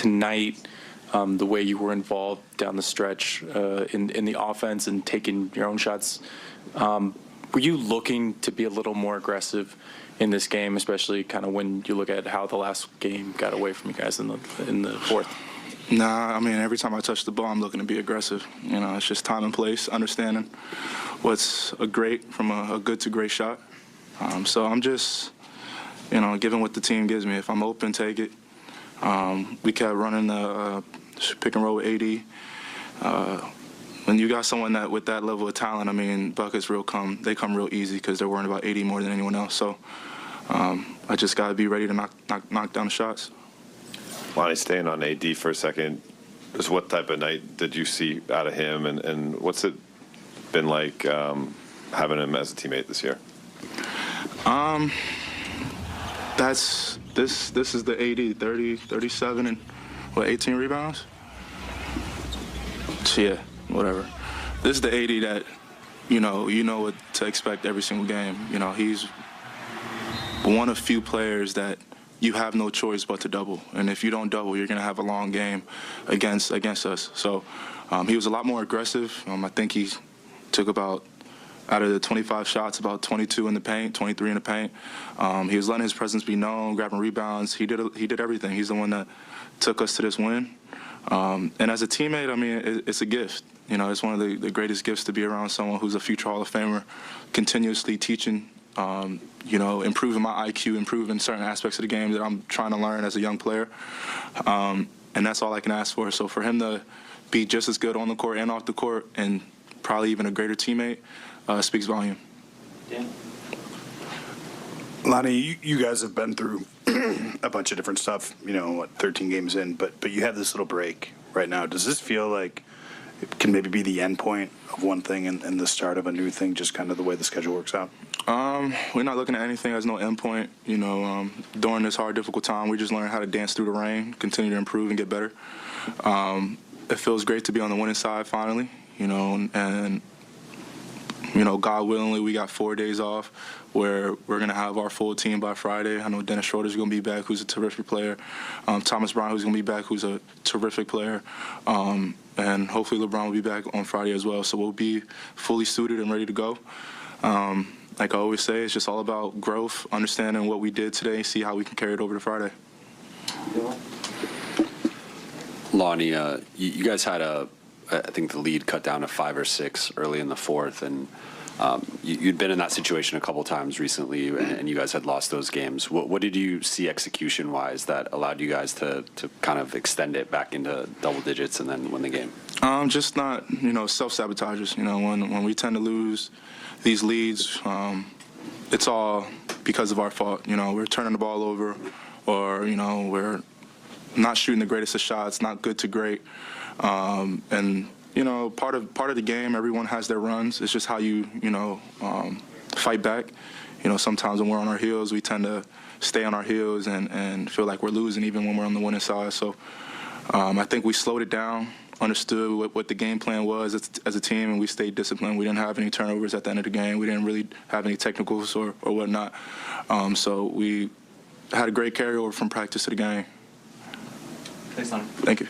tonight, the way you were involved down the stretch in the offense and taking your own shots, were you looking to be a little more aggressive in this game, especially kind of when you look at how the last game got away from you guys in the fourth? Nah, I mean, every time I touch the ball, I'm looking to be aggressive. You know, it's just time and place, understanding what's a great from a good to great shot. So I'm just, you know, giving what the team gives me. If I'm open, take it. We kept running the pick and roll with AD. When you got someone with that level of talent, I mean, buckets they come real easy because they're worrying about AD more than anyone else. So I just got to be ready to knock down the shots. Lonnie, staying on AD for a second, just what type of night did you see out of him, and what's it been like having him as a teammate this year? This is the AD, 30, 37, and 18 rebounds? Yeah, whatever. This is the AD that, you know what to expect every single game. You know, he's one of few players that you have no choice but to double. And if you don't double, you're going to have a long game against us. So he was a lot more aggressive. I think he took about, out of the 25 shots, about 22 in the paint, 23 in the paint. He was letting his presence be known, grabbing rebounds. He did everything. He's the one that took us to this win. And as a teammate, I mean, it's a gift. You know, it's one of the greatest gifts to be around someone who's a future Hall of Famer, continuously teaching, you know, improving my IQ, improving certain aspects of the game that I'm trying to learn as a young player. And that's all I can ask for. So for him to be just as good on the court and off the court, and probably even a greater teammate, speaks volume. Yeah. Lonnie, you guys have been through a bunch of different stuff, you know, what, 13 games in, but you have this little break right now. Does this feel like it can maybe be the end point of one thing and the start of a new thing, just kind of the way the schedule works out? We're not looking at anything as no end point. You know, during this hard, difficult time, we just learn how to dance through the rain, continue to improve and get better. It feels great to be on the winning side finally, you know, and you know, God willingly, we got 4 days off where we're going to have our full team by Friday. I know Dennis Schroeder's going to be back, who's a terrific player. Thomas Bryant, who's going to be back, who's a terrific player. And hopefully LeBron will be back on Friday as well. So we'll be fully suited and ready to go. Like I always say, it's just all about growth, understanding what we did today, see how we can carry it over to Friday. Lonnie, you guys had I think the lead cut down to 5 or 6 early in the fourth, and you'd been in that situation a couple times recently, and you guys had lost those games. What did you see execution-wise that allowed you guys to kind of extend it back into double digits and then win the game? Just not, you know, self-sabotagers. You know, when we tend to lose these leads, it's all because of our fault. You know, we're turning the ball over, or, you know, we're not shooting the greatest of shots, not good to great. And you know, part of the game, everyone has their runs. It's just how you fight back. You know, sometimes when we're on our heels, we tend to stay on our heels and feel like we're losing even when we're on the winning side. So I think we slowed it down, understood what the game plan was as a team, and we stayed disciplined. We didn't have any turnovers at the end of the game. We didn't really have any technicals or whatnot. So we had a great carryover from practice to the game. Thanks, Lonnie. Thank you.